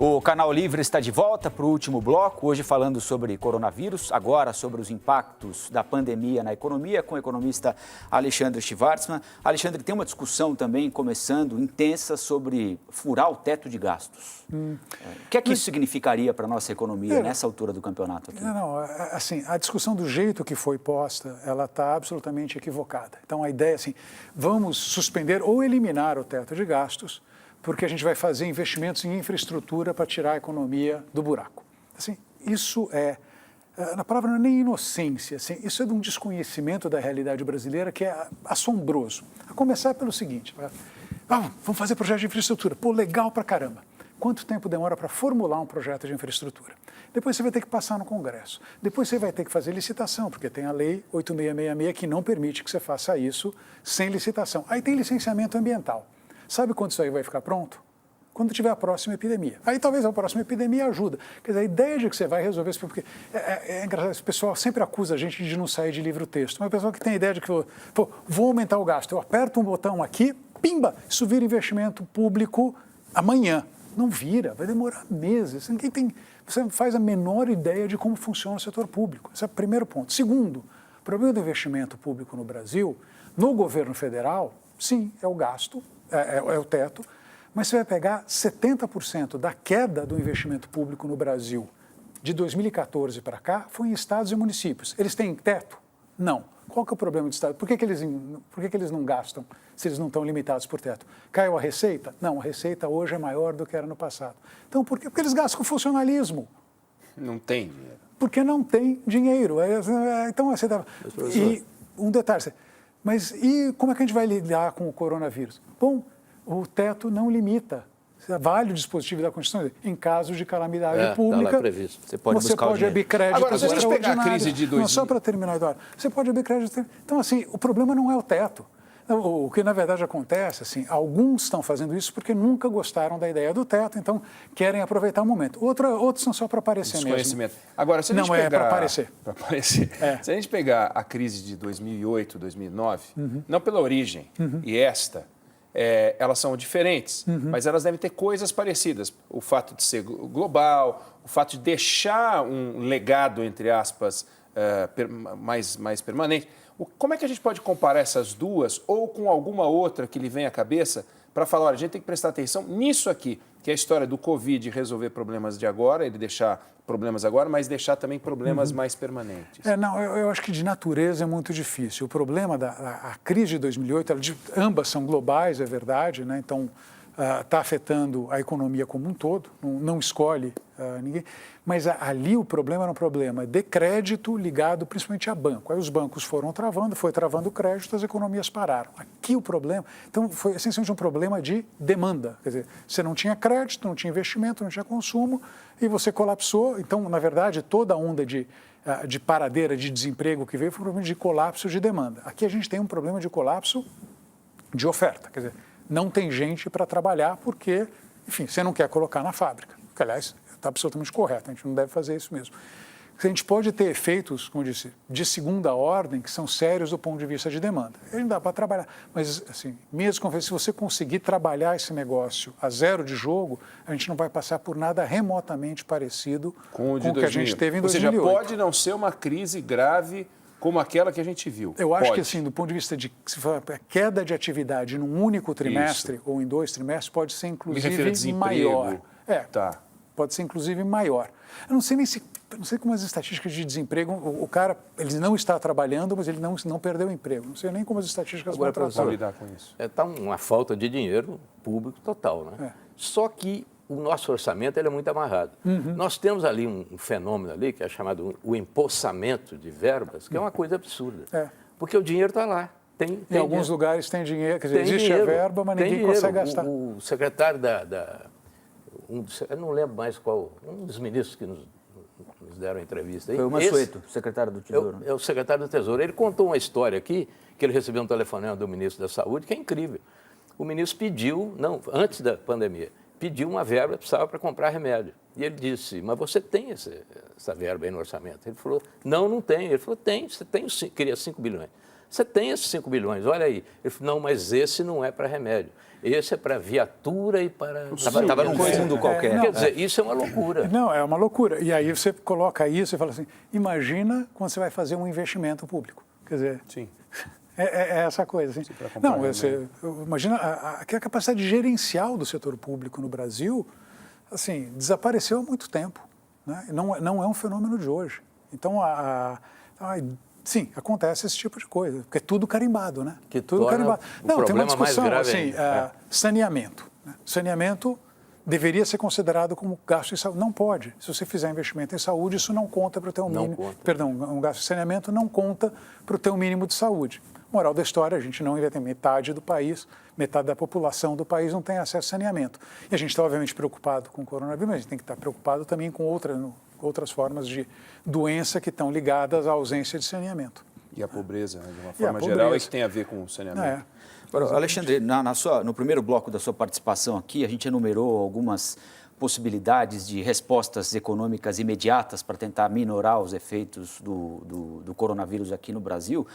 O Canal Livre está de volta para o último bloco, hoje falando sobre coronavírus, agora sobre os impactos da pandemia na economia, com o economista Alexandre Schwartzman. Alexandre, tem uma discussão também começando intensa sobre furar o teto de gastos. O que é que isso significaria para a nossa economia nessa altura do campeonato aqui? Não, assim, a discussão do jeito que foi posta, ela está absolutamente equivocada. Então, a ideia é assim, vamos suspender ou eliminar o teto de gastos, porque a gente vai fazer investimentos em infraestrutura para tirar a economia do buraco. Assim, isso na palavra não é nem inocência, assim, isso é de um desconhecimento da realidade brasileira que é assombroso. A começar pelo seguinte, vamos fazer projeto de infraestrutura, pô, legal pra caramba. Quanto tempo demora para formular um projeto de infraestrutura? Depois você vai ter que passar no Congresso. Depois você vai ter que fazer licitação, porque tem a Lei 8666 que não permite que você faça isso sem licitação. Aí tem licenciamento ambiental. Sabe quando isso aí vai ficar pronto? Quando tiver a próxima epidemia. Aí talvez a próxima epidemia ajuda. Quer dizer, a ideia de que você vai resolver isso, porque é engraçado, esse pessoal sempre acusa a gente de não sair de livro-texto, mas o pessoal que tem a ideia de que, pô, vou aumentar o gasto, eu aperto um botão aqui, pimba, isso vira investimento público amanhã. Não vira, vai demorar meses. Você não faz a menor ideia de como funciona o setor público. Esse é o primeiro ponto. Segundo, o problema do investimento público no Brasil, no governo federal, sim, é o gasto, é o teto, mas você vai pegar 70% da queda do investimento público no Brasil de 2014 para cá foi em estados e municípios. Eles têm teto? Não. Qual que é o problema do estado? Por que eles não gastam se eles não estão limitados por teto? Caiu a receita? Não, a receita hoje é maior do que era no passado. Então, por quê? Porque eles gastam com funcionalismo. Não tem dinheiro. Porque não tem dinheiro. Então, e um detalhe, mas e como é que a gente vai lidar com o coronavírus? Bom, o teto não limita. Vale o dispositivo da Constituição. Em caso de calamidade pública, tá lá previsto. Você pode abrir créditos Agora, se a gente pegar a crise de 2000... Só para terminar, Eduardo, você pode abrir crédito. Então, assim, o problema não é o teto. O que, na verdade, acontece, assim, alguns estão fazendo isso porque nunca gostaram da ideia do teto, então querem aproveitar o momento. Outros são só para aparecer mesmo. Agora, se a gente não, pegar... para aparecer. Para aparecer. Se a gente pegar a crise de 2008, 2009, não pela origem, e esta... elas são diferentes, mas elas devem ter coisas parecidas. O fato de ser global, o fato de deixar um legado, entre aspas, mais permanente. Como é que a gente pode comparar essas duas ou com alguma outra que lhe vem à cabeça para falar, olha, a gente tem que prestar atenção nisso aqui, que é a história do Covid resolver problemas de agora, ele deixar problemas agora, mas deixar também problemas mais permanentes. Eu acho que de natureza é muito difícil. O problema da crise de 2008, ambas são globais, é verdade, né? Então está afetando a economia como um todo, não escolhe ninguém, mas ali o problema era um problema de crédito ligado principalmente a banco. Aí os bancos foi travando o crédito, as economias pararam. Aqui o problema, então foi essencialmente um problema de demanda, quer dizer, você não tinha crédito, não tinha investimento, não tinha consumo e você colapsou. Então, na verdade, toda a onda de paradeira de desemprego que veio foi um problema de colapso de demanda. Aqui a gente tem um problema de colapso de oferta, quer dizer, não tem gente para trabalhar porque, enfim, você não quer colocar na fábrica. Que, aliás, está absolutamente correto, a gente não deve fazer isso mesmo. A gente pode ter efeitos, como eu disse, de segunda ordem, que são sérios do ponto de vista de demanda. Ele não dá para trabalhar. Mas, assim, mesmo se você conseguir trabalhar esse negócio a zero de jogo, a gente não vai passar por nada remotamente parecido com o que a gente teve em 2008. Ou seja, pode não ser uma crise grave como aquela que a gente viu. Eu acho que, assim, do ponto de vista de queda de atividade num único trimestre ou em 2 trimestres, pode ser, inclusive, maior. Pode ser, inclusive, maior. Eu não sei como as estatísticas de desemprego, o cara, ele não está trabalhando, mas ele não perdeu o emprego. Não sei nem como as estatísticas vão tratar. Lidar com isso. Está uma falta de dinheiro público total, né? Só que o nosso orçamento ele é muito amarrado. Nós temos ali um fenômeno ali que é chamado o empossamento de verbas, que é uma coisa absurda. Porque o dinheiro está lá. Em alguns lugares tem dinheiro, quer dizer, existe a verba, mas ninguém consegue gastar. O secretário eu não lembro mais qual, um dos ministros que nos deram a entrevista aí. Foi o Mansueto, secretário do Tesouro. É o secretário do Tesouro. Ele contou uma história aqui, que ele recebeu um telefonema do ministro da Saúde, que é incrível. O ministro pediu, antes da pandemia, pediu uma verba, precisava para comprar remédio. E ele disse, mas você tem essa verba aí no orçamento? Ele falou, não tenho. Ele falou, tem, você tem, queria 5 bilhões. você tem esses 5 bilhões, olha aí. Ele falou, não, mas esse não é para remédio. Esse é para viatura e para... Estava num fundo qualquer. Quer dizer, isso é uma loucura. Não, é uma loucura. E aí você coloca isso e fala assim, imagina quando você vai fazer um investimento público. Quer dizer, Sim. é essa coisa. Assim. Não, imagina a capacidade gerencial do setor público no Brasil, assim, desapareceu há muito tempo. Né? Não é um fenômeno de hoje. Então, sim, acontece esse tipo de coisa, porque é tudo carimbado, né? Que tudo carimbado. Não, tem uma discussão, assim, saneamento. Né? Saneamento deveria ser considerado como gasto em saúde. Não pode. Se você fizer investimento em saúde, isso não conta para o teu mínimo. Perdão, um gasto de saneamento não conta para o teu mínimo de saúde. Moral da história, a gente não tem metade do país, metade da população do país não tem acesso a saneamento. E a gente está, obviamente, preocupado com o coronavírus, mas a gente tem que estar preocupado também com outras formas de doença que estão ligadas à ausência de saneamento. E a pobreza, né, de uma forma geral, é que tem a ver com o saneamento. Agora, Alexandre, no primeiro bloco da sua participação aqui, a gente enumerou algumas possibilidades de respostas econômicas imediatas para tentar minorar os efeitos do coronavírus aqui no Brasil.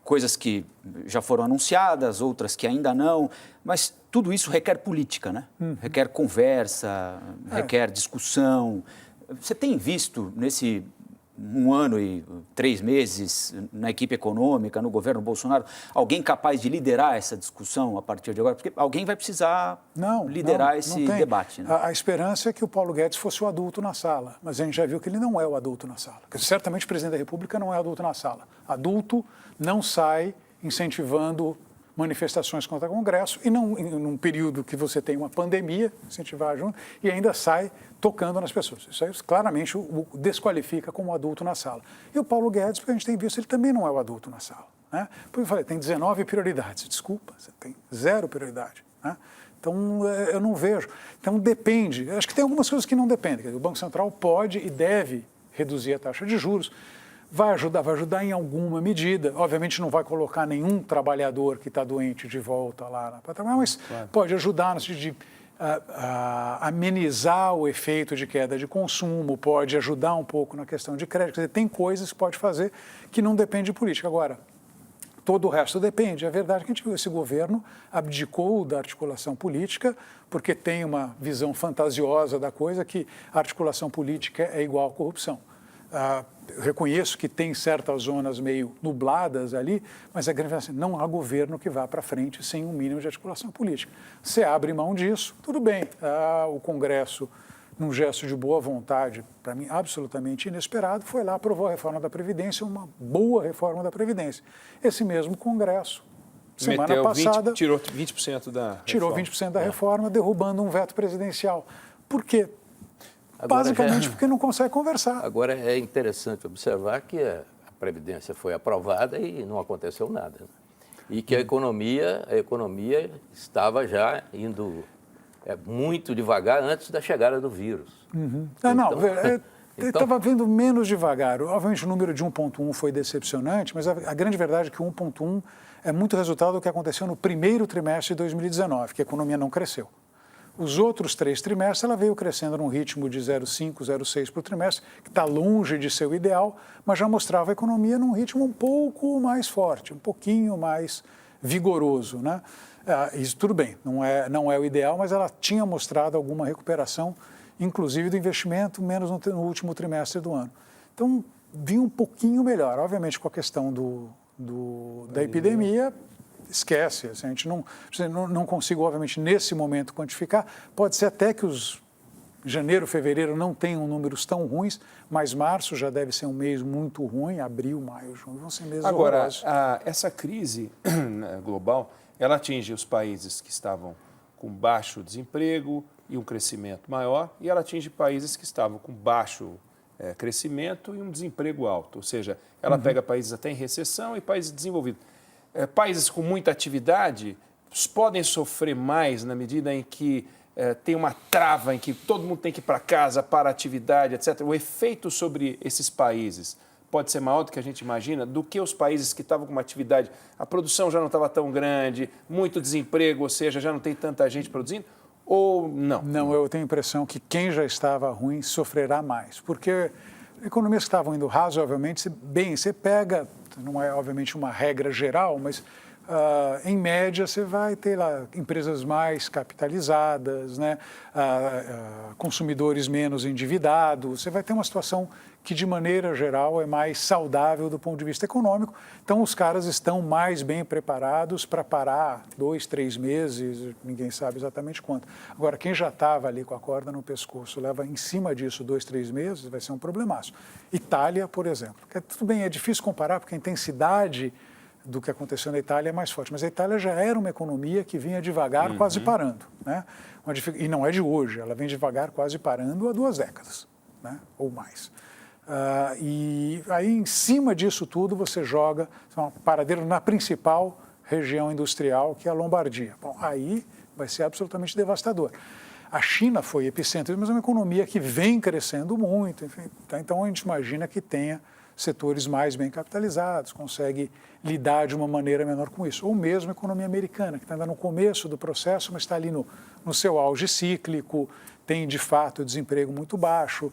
Coisas que já foram anunciadas, outras que ainda não, mas tudo isso requer política, né? Requer conversa, requer discussão. Você tem visto nesse 1 ano e 3 meses na equipe econômica, no governo Bolsonaro, alguém capaz de liderar essa discussão a partir de agora? Porque alguém vai precisar liderar esse debate. Né? A esperança é que o Paulo Guedes fosse o adulto na sala, mas a gente já viu que ele não é o adulto na sala. Porque certamente o presidente da República não é adulto na sala. Adulto não sai incentivando manifestações contra o Congresso e não, num período que você tem uma pandemia, incentivar junto, e ainda sai tocando nas pessoas. Isso aí claramente o desqualifica como adulto na sala. E o Paulo Guedes, porque a gente tem visto, ele também não é o adulto na sala. Né? Porque eu falei, tem 19 prioridades. Desculpa, você tem 0 prioridade. Né? Então, eu não vejo. Então, depende. Acho que tem algumas coisas que não dependem. O Banco Central pode e deve reduzir a taxa de juros. Vai ajudar em alguma medida. Obviamente não vai colocar nenhum trabalhador que está doente de volta lá para trabalhar, mas pode ajudar no sentido de amenizar o efeito de queda de consumo, pode ajudar um pouco na questão de crédito. Quer dizer, tem coisas que pode fazer que não depende de política. Agora, todo o resto depende. É verdade que a gente viu esse governo abdicou da articulação política porque tem uma visão fantasiosa da coisa que a articulação política é igual à corrupção. Eu reconheço que tem certas zonas meio nubladas ali, mas a grande verdade é não há governo que vá para frente sem um mínimo de articulação política. Você abre mão disso, tudo bem. O Congresso, num gesto de boa vontade, para mim absolutamente inesperado, foi lá, aprovou a reforma da Previdência, uma boa reforma da Previdência. Esse mesmo Congresso, semana passada... Tirou 20% da reforma. Tirou 20% da reforma, derrubando um veto presidencial. Por quê? Basicamente porque não consegue conversar. Agora é interessante observar que a Previdência foi aprovada e não aconteceu nada. Né? E que a economia estava já indo muito devagar antes da chegada do vírus. Eu estava vendo menos devagar. Obviamente o número de 1,1 foi decepcionante, mas a grande verdade é que o 1,1 é muito resultado do que aconteceu no primeiro trimestre de 2019, que a economia não cresceu. Os outros 3 trimestres, ela veio crescendo num ritmo de 0,5, 0,6 por trimestre, que está longe de ser o ideal, mas já mostrava a economia num ritmo um pouco mais forte, um pouquinho mais vigoroso. Né? Isso tudo bem, não é o ideal, mas ela tinha mostrado alguma recuperação, inclusive do investimento, menos no último trimestre do ano. Então, vinha um pouquinho melhor. Obviamente, com a questão da epidemia... Esquece, a gente não consigo, obviamente, nesse momento quantificar. Pode ser até que os janeiro, fevereiro não tenham números tão ruins, mas março já deve ser um mês muito ruim, abril, maio, junho vão ser meses horrorosos. Agora, essa crise global, ela atinge os países que estavam com baixo desemprego e um crescimento maior, e ela atinge países que estavam com baixo crescimento e um desemprego alto. Ou seja, ela pega países até em recessão e países desenvolvidos. Países com muita atividade podem sofrer mais na medida em que tem uma trava, em que todo mundo tem que ir para casa, para a atividade, etc. O efeito sobre esses países pode ser maior do que a gente imagina, do que os países que estavam com uma atividade, a produção já não estava tão grande, muito desemprego, ou seja, já não tem tanta gente produzindo, ou não? Não, eu tenho a impressão que quem já estava ruim sofrerá mais, porque economias que estavam indo razoavelmente bem. Você pega, não é obviamente uma regra geral, mas em média você vai ter lá empresas mais capitalizadas, né? Consumidores menos endividados, você vai ter uma situação que de maneira geral é mais saudável do ponto de vista econômico. Então os caras estão mais bem preparados para parar 2, 3 meses, ninguém sabe exatamente quanto. Agora, quem já estava ali com a corda no pescoço, leva em cima disso 2, 3 meses, vai ser um problemaço. Itália, por exemplo, tudo bem, é difícil comparar porque a intensidade do que aconteceu na Itália é mais forte, mas a Itália já era uma economia que vinha devagar, quase parando, né? E não é de hoje, ela vem devagar, quase parando há 2 décadas, né? Ou mais. E aí, em cima disso tudo, você joga uma paradeira na principal região industrial, que é a Lombardia. Bom, aí vai ser absolutamente devastador. A China foi epicentro, mas é uma economia que vem crescendo muito, enfim, tá? Então a gente imagina que tenha setores mais bem capitalizados, consegue lidar de uma maneira menor com isso. Ou mesmo a economia americana, que está ainda no começo do processo, mas está ali no seu auge cíclico, tem de fato desemprego muito baixo,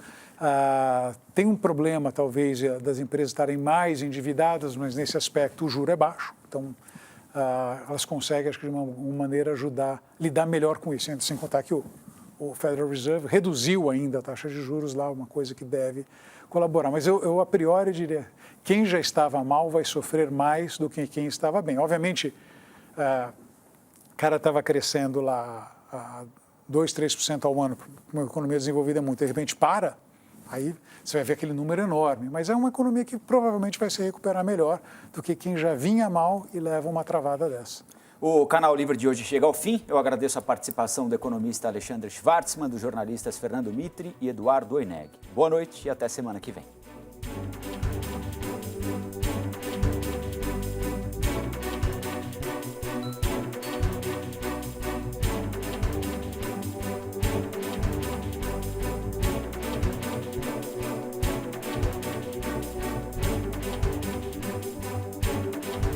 tem um problema talvez das empresas estarem mais endividadas, mas nesse aspecto o juro é baixo, então elas conseguem, acho que de uma maneira, lidar melhor com isso, sem contar que o Federal Reserve reduziu ainda a taxa de juros lá, uma coisa que deve colaborar. Mas eu a priori diria, quem já estava mal vai sofrer mais do que quem estava bem. Obviamente, o cara estava crescendo lá 2, 3% ao ano, uma economia desenvolvida muito, de repente para, aí você vai ver aquele número enorme. Mas é uma economia que provavelmente vai se recuperar melhor do que quem já vinha mal e leva uma travada dessa. O Canal Livre de hoje chega ao fim. Eu agradeço a participação do economista Alexandre Schwartzman, dos jornalistas Fernando Mitre e Eduardo Oineg. Boa noite e até semana que vem.